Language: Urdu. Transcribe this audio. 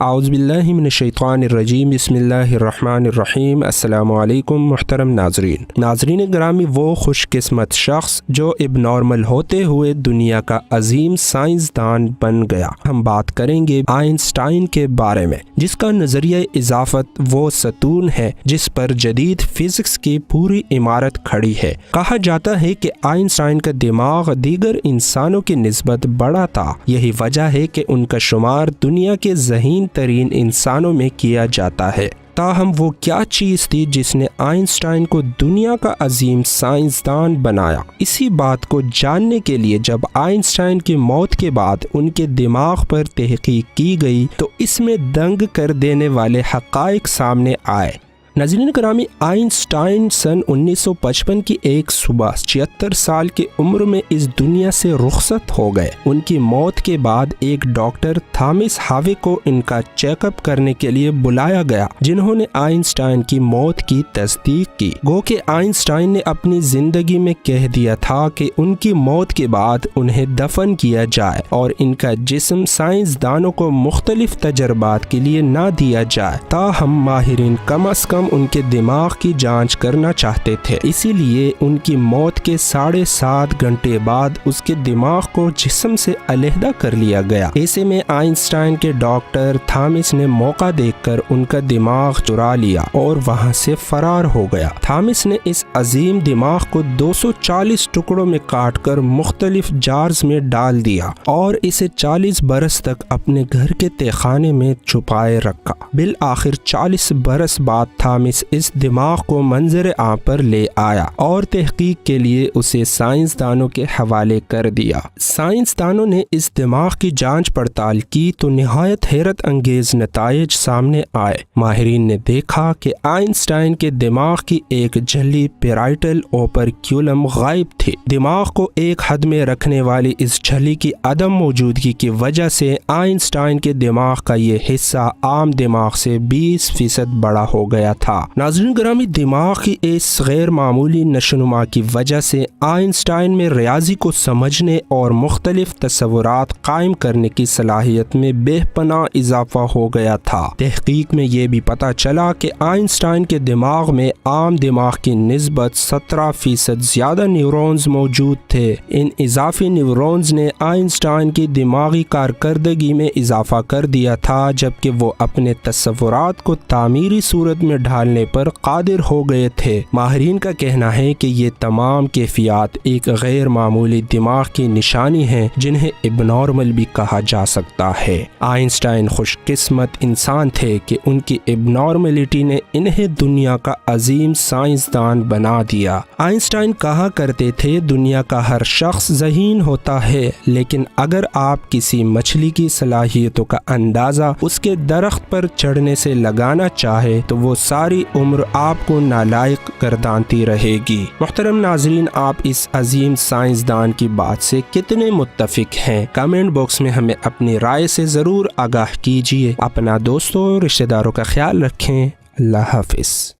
اعوذ باللہ من الشیطان الرجیم، بسم اللہ الرحمن الرحیم۔ السلام علیکم محترم ناظرین گرامی، وہ خوش قسمت شخص جو اب نارمل ہوتے ہوئے دنیا کا عظیم سائنسدان بن گیا۔ ہم بات کریں گے آئنسٹائن کے بارے میں، جس کا نظریہ اضافت وہ ستون ہے جس پر جدید فزکس کی پوری عمارت کھڑی ہے۔ کہا جاتا ہے کہ آئنسٹائن کا دماغ دیگر انسانوں کی نسبت بڑا تھا، یہی وجہ ہے کہ ان کا شمار دنیا کے ذہین ترین انسانوں میں کیا جاتا ہے۔ تاہم وہ کیا چیز تھی جس نے آئنسٹائن کو دنیا کا عظیم سائنسدان بنایا؟ اسی بات کو جاننے کے لیے جب آئنسٹائن کی موت کے بعد ان کے دماغ پر تحقیق کی گئی تو اس میں دنگ کر دینے والے حقائق سامنے آئے۔ ناظرین گرامی، آئنسٹائن سن 1955 کی ایک صبح 76 سال کی عمر میں اس دنیا سے رخصت ہو گئے۔ ان کی موت کے بعد ایک ڈاکٹر تھامس ہاوے کو ان کا چیک اپ کرنے کے لیے بلایا گیا، جنہوں نے آئنسٹائن کی موت کی تصدیق کی۔ گو کہ آئنسٹائن نے اپنی زندگی میں کہہ دیا تھا کہ ان کی موت کے بعد انہیں دفن کیا جائے اور ان کا جسم سائنسدانوں کو مختلف تجربات کے لیے نہ دیا جائے۔ تاہم ماہرین کم از کم ان کے دماغ کی جانچ کرنا چاہتے تھے، اسی لیے ان کی موت کے 7.5 گھنٹے بعد اس کے دماغ کو جسم سے علیحدہ کر لیا گیا۔ ایسے میں آئنسٹائن کے ڈاکٹر تھامس نے موقع دیکھ کر ان کا دماغ چرا لیا اور وہاں سے فرار ہو گیا۔ تھامس نے اس عظیم دماغ کو 240 ٹکڑوں میں کاٹ کر مختلف جارز میں ڈال دیا اور اسے 40 برس تک اپنے گھر کے تہخانے میں چھپائے رکھا۔ بالآخر 40 برس بعد تھامس اس دماغ کو منظر عام پر لے آیا اور تحقیق کے لیے اسے سائنسدانوں کے حوالے کر دیا۔ سائنسدانوں نے اس دماغ کی جانچ پڑتال کی تو نہایت حیرت انگیز نتائج سامنے آئے۔ ماہرین نے دیکھا کہ آئنسٹائن کے دماغ کی ایک جھلی پیرائٹل اوپرکیولم غائب تھی۔ دماغ کو ایک حد میں رکھنے والی اس جھلی کی عدم موجودگی کی وجہ سے آئنسٹائن کے دماغ کا یہ حصہ عام دماغ سے 20% بڑا ہو گیا تھا۔ ناظرین گرامی، دماغ کی اس غیر معمولی نشوونما کی وجہ سے آئنسٹائن میں ریاضی کو سمجھنے اور مختلف تصورات قائم کرنے کی صلاحیت میں بے پناہ اضافہ ہو گیا تھا۔ تحقیق میں یہ بھی پتہ چلا کہ آئنسٹائن کے دماغ میں عام دماغ کی نسبت 17% زیادہ نیورونز موجود تھے۔ ان اضافی نیورونز نے آئنسٹائن کی دماغی کارکردگی میں اضافہ کر دیا تھا، جبکہ وہ اپنے تصورات کو تعمیری صورت میں ڈھالنے پر قادر ہو گئے تھے۔ ماہرین کا کہنا ہے کہ یہ تمام کیفیات ایک غیر معمولی دماغ کی نشانی ہیں، جنہیں اب نارمل بھی کہا جا سکتا ہے۔ آئنسٹائن خوش قسمت انسان تھے کہ ان کی اب نارملٹی نے انہیں دنیا کا عظیم سائنسدان بنا دیا۔ آئنسٹائن کہا کرتے تھے، دنیا کا ہر شخص ذہین ہوتا ہے، لیکن اگر آپ کسی مچھلی کی صلاحیتوں کا اندازہ اس کے درخت پر چڑھنے سے لگانا چاہے تو وہ ساری عمر آپ کو نالائق گردانتی رہے گی۔ محترم ناظرین، آپ اس عظیم سائنسدان کی بات سے کتنے متفق ہیں؟ کمنٹ باکس میں ہمیں اپنی رائے سے ضرور آگاہ کیجیے۔ اپنا دوستوں اور رشتہ داروں کا خیال رکھیں۔ اللہ حافظ۔